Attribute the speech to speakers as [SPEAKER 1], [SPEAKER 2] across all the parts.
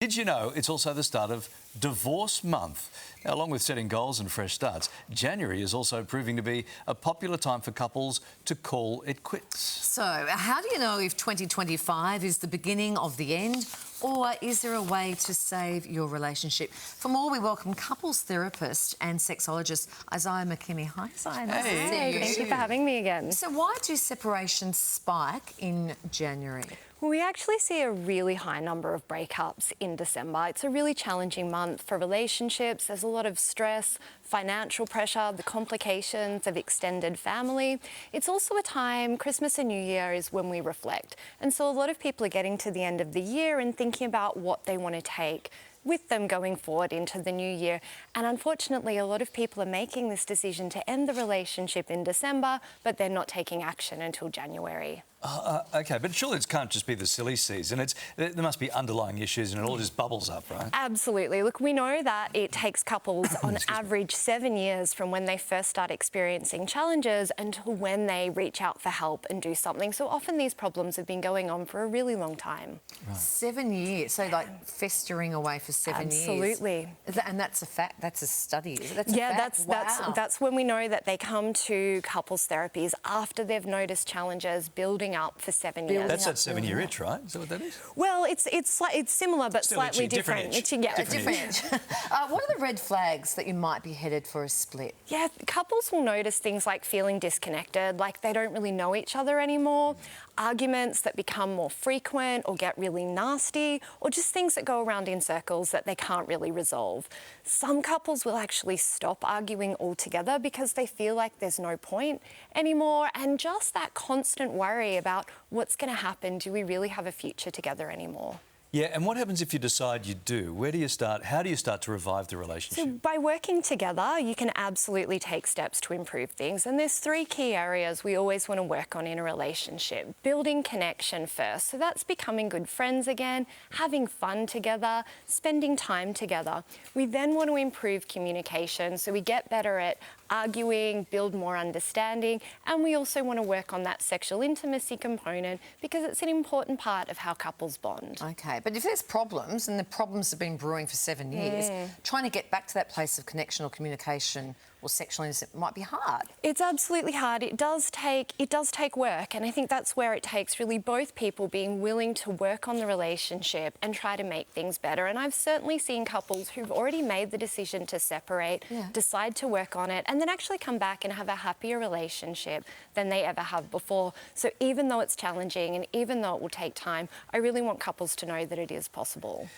[SPEAKER 1] Did you know it's also the start of Divorce Month? Now, along with setting goals and fresh starts, January is also proving to be a popular time for couples to call it quits.
[SPEAKER 2] So, how do you know if 2025 is the beginning of the end, or is there a way to save your relationship? For more, we welcome couples therapist and sexologist Isaiah McKinney. Hi, Isaiah. Nice to see you.
[SPEAKER 3] Thank you for having me again.
[SPEAKER 2] So why do separations spike in January?
[SPEAKER 3] Well, we actually see a really high number of breakups in December. It's a really challenging month for relationships. There's a lot of stress, financial pressure, the complications of extended family. It's also a time, Christmas and New Year is when we reflect. And so a lot of people are getting to the end of the year and thinking about what they want to take with them going forward into the new year. And unfortunately, a lot of people are making this decision to end the relationship in December, but they're not taking action until January.
[SPEAKER 1] OK, but surely it can't just be the silly season. There must be underlying issues and it all just bubbles up, right?
[SPEAKER 3] Absolutely. Look, we know that it takes couples on average 7 years from when they first start experiencing challenges until when they reach out for help and do something. So often these problems have been going on for a really long time.
[SPEAKER 2] Right. 7 years, so like festering away for 7 years.
[SPEAKER 3] Absolutely.
[SPEAKER 2] And that's a fact, that's a study, is it? That's
[SPEAKER 3] yeah,
[SPEAKER 2] a fact?
[SPEAKER 3] that's when we know that they come to couples therapies after they've noticed challenges building up for 7 years.
[SPEAKER 1] That's that 7-year itch, right? Is that what that is?
[SPEAKER 3] Well, it's similar but
[SPEAKER 1] still
[SPEAKER 3] slightly
[SPEAKER 1] itchy,
[SPEAKER 3] different.
[SPEAKER 1] Different.
[SPEAKER 2] What are the red flags that you might be headed for a split?
[SPEAKER 3] Yeah, couples will notice things like feeling disconnected, like they don't really know each other anymore, arguments that become more frequent or get really nasty, or just things that go around in circles that they can't really resolve. Some couples will actually stop arguing altogether because they feel like there's no point anymore, and just that constant worry about what's going to happen. Do we really have a future together anymore?
[SPEAKER 1] Yeah, and what happens if you decide you do? Where do you start? How do you start to revive the relationship?
[SPEAKER 3] So by working together, you can absolutely take steps to improve things. And there's 3 key areas we always want to work on in a relationship. Building connection first. So that's becoming good friends again, having fun together, spending time together. We then want to improve communication. So we get better at arguing, build more understanding, and we also want to work on that sexual intimacy component because it's an important part of how couples bond.
[SPEAKER 2] OK, but if there's problems, and the problems have been brewing for 7 years, trying to get back to that place of connection or communication or sexual innocence might be hard.
[SPEAKER 3] It's absolutely hard. It does take work, and I think that's where it takes really both people being willing to work on the relationship and try to make things better. And I've certainly seen couples who've already made the decision to separate, decide to work on it, and then actually come back and have a happier relationship than they ever have before. So even though it's challenging and even though it will take time, I really want couples to know that it is possible.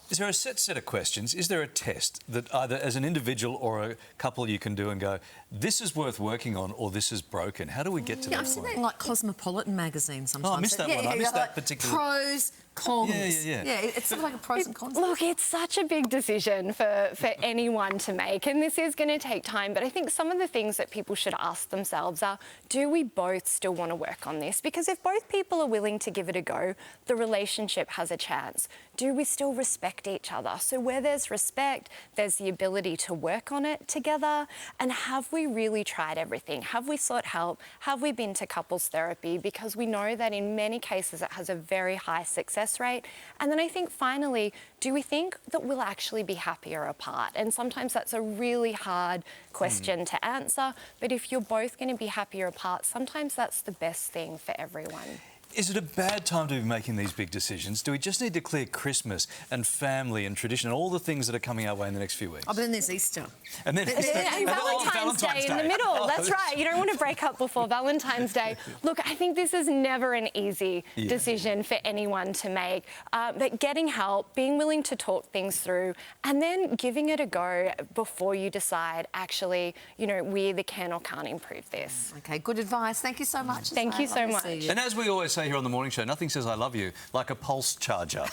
[SPEAKER 1] Is there a set of questions? Is there a test that either as an individual or a couple you can do and go, this is worth working on or this is broken? How do we get to that
[SPEAKER 2] I've seen
[SPEAKER 1] point?
[SPEAKER 2] that in like Cosmopolitan magazine sometimes.
[SPEAKER 1] Oh, I missed that one. I missed that particular...
[SPEAKER 2] Pros, cons.
[SPEAKER 1] Yeah.
[SPEAKER 2] Yeah, it's sort of like a pros and cons.
[SPEAKER 3] Look, it's such a big decision for anyone to make, and this is going to take time, but I think some of the things that people should ask themselves are, do we both still want to work on this? Because if both people are willing to give it a go, the relationship has a chance. Do we still respect each other? So where there's respect, there's the ability to work on it together. And have we really tried everything? Have we sought help? Have we been to couples therapy? Because we know that in many cases it has a very high success rate. And then I think finally, do we think that we'll actually be happier apart? And sometimes that's a really hard question to answer. But if you're both going to be happier apart, sometimes that's the best thing for everyone.
[SPEAKER 1] Is it a bad time to be making these big decisions? Do we just need to clear Christmas and family and tradition and all the things that are coming our way in the next few weeks?
[SPEAKER 2] Oh, but then there's Easter.
[SPEAKER 1] And then
[SPEAKER 3] Valentine's Day in the middle. That's right. You don't want to break up before Valentine's Day. Look, I think this is never an easy decision for anyone to make. But getting help, being willing to talk things through, and then giving it a go before you decide, actually, you know, we either can or can't improve this.
[SPEAKER 2] OK, good advice. Thank you so much.
[SPEAKER 3] Thank you so much.
[SPEAKER 1] And as we always say here on the morning show, nothing says I love you like a pulse charger.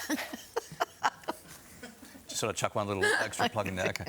[SPEAKER 1] Just sort of chuck one little extra plug in there. Okay.